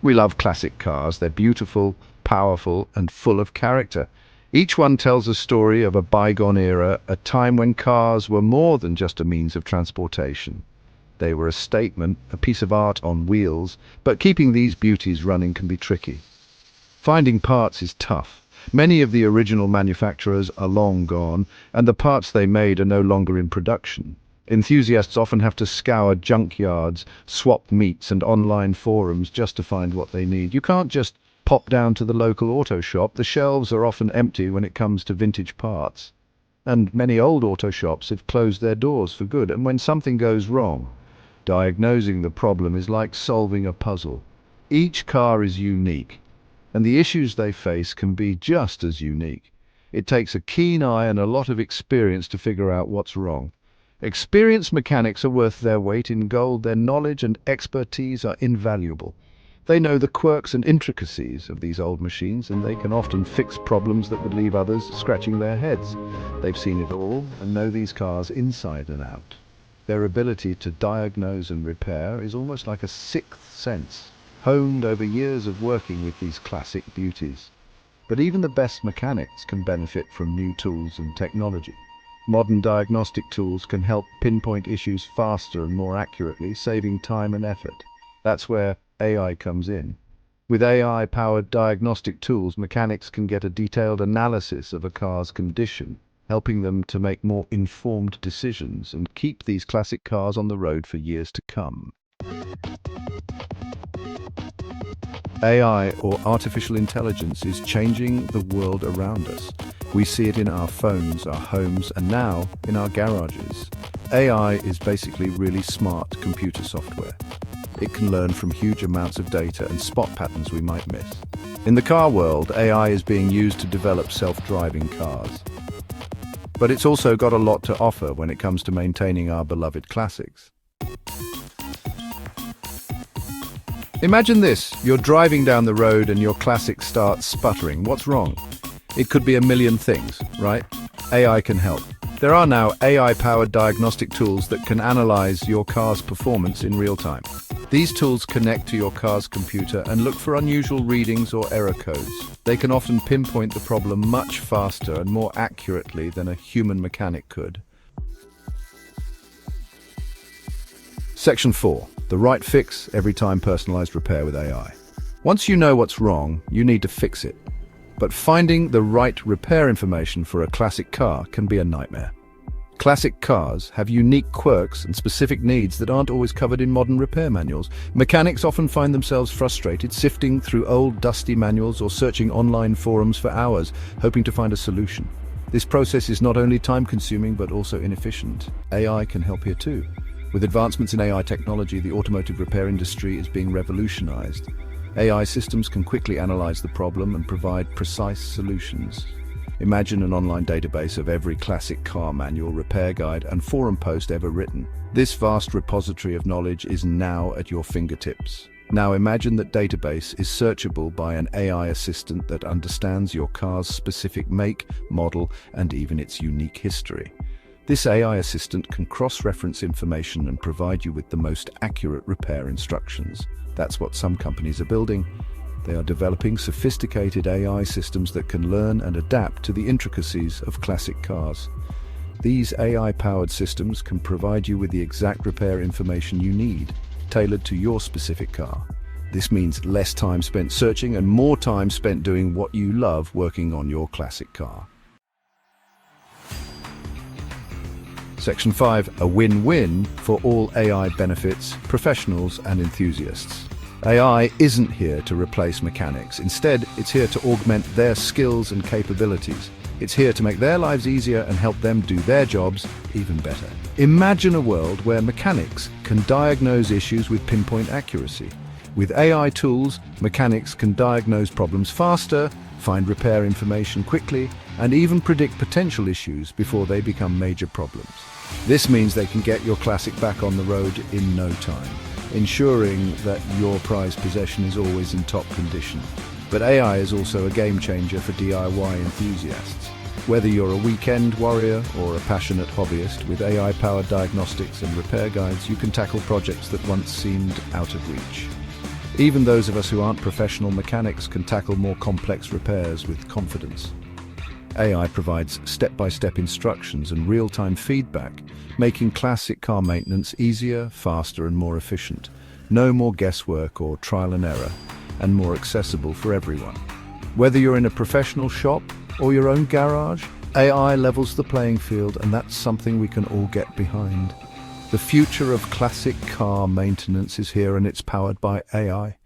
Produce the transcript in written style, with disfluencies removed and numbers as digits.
We love classic cars. They're beautiful, powerful, and full of character. Each one tells a story of a bygone era, a time when cars were more than just a means of transportation. They were a statement, a piece of art on wheels, but keeping these beauties running can be tricky. Finding parts is tough. Many of the original manufacturers are long gone, and the parts they made are no longer in production. Enthusiasts often have to scour junkyards, swap meets, and online forums just to find what they need. You can't just pop down to the local auto shop. The shelves are often empty when it comes to vintage parts. And many old auto shops have closed their doors for good. And when something goes wrong, diagnosing the problem is like solving a puzzle. Each car is unique, and the issues they face can be just as unique. It takes a keen eye and a lot of experience to figure out what's wrong. Experienced mechanics are worth their weight in gold. Their knowledge and expertise are invaluable. They know the quirks and intricacies of these old machines, and they can often fix problems that would leave others scratching their heads. They've seen it all and know these cars inside and out. Their ability to diagnose and repair is almost like a sixth sense, honed over years of working with these classic beauties. But even the best mechanics can benefit from new tools and technology. Modern diagnostic tools can help pinpoint issues faster and more accurately, saving time and effort. That's where AI comes in. With AI-powered diagnostic tools, mechanics can get a detailed analysis of a car's condition, helping them to make more informed decisions and keep these classic cars on the road for years to come. AI, or artificial intelligence, is changing the world around us. We see it in our phones, our homes, and now in our garages. AI is basically really smart computer software. It can learn from huge amounts of data and spot patterns we might miss. In the car world, AI is being used to develop self-driving cars. But it's also got a lot to offer when it comes to maintaining our beloved classics. Imagine this, you're driving down the road and your classic starts sputtering. What's wrong? It could be a million things, right? AI can help. There are now AI-powered diagnostic tools that can analyze your car's performance in real time. These tools connect to your car's computer and look for unusual readings or error codes. They can often pinpoint the problem much faster and more accurately than a human mechanic could. Section 4. The right fix every time personalized repair with AI. Once you know what's wrong, you need to fix it. But finding the right repair information for a classic car can be a nightmare. Classic cars have unique quirks and specific needs that aren't always covered in modern repair manuals. Mechanics often find themselves frustrated, sifting through old, dusty manuals or searching online forums for hours, hoping to find a solution. This process is not only time-consuming but also inefficient. AI can help here too. With advancements in AI technology, the automotive repair industry is being revolutionized. AI systems can quickly analyze the problem and provide precise solutions. Imagine an online database of every classic car manual, repair guide, and forum post ever written. This vast repository of knowledge is now at your fingertips. Now imagine that database is searchable by an AI assistant that understands your car's specific make, model, and even its unique history. This AI assistant can cross-reference information and provide you with the most accurate repair instructions. That's what some companies are building. They are developing sophisticated AI systems that can learn and adapt to the intricacies of classic cars. These AI-powered systems can provide you with the exact repair information you need, tailored to your specific car. This means less time spent searching and more time spent doing what you love, working on your classic car. Section 5. A win-win for all AI benefits, professionals and enthusiasts. AI isn't here to replace mechanics. Instead, it's here to augment their skills and capabilities. It's here to make their lives easier and help them do their jobs even better. Imagine a world where mechanics can diagnose issues with pinpoint accuracy. With AI tools, mechanics can diagnose problems faster, find repair information quickly, and even predict potential issues before they become major problems. This means they can get your classic back on the road in no time, ensuring that your prized possession is always in top condition. But AI is also a game changer for DIY enthusiasts. Whether you're a weekend warrior or a passionate hobbyist, with AI-powered diagnostics and repair guides, you can tackle projects that once seemed out of reach. Even those of us who aren't professional mechanics can tackle more complex repairs with confidence. AI provides step-by-step instructions and real-time feedback, making classic car maintenance easier, faster and more efficient. No more guesswork or trial and error, and more accessible for everyone. Whether you're in a professional shop or your own garage, AI levels the playing field, and that's something we can all get behind. The future of classic car maintenance is here, and it's powered by AI.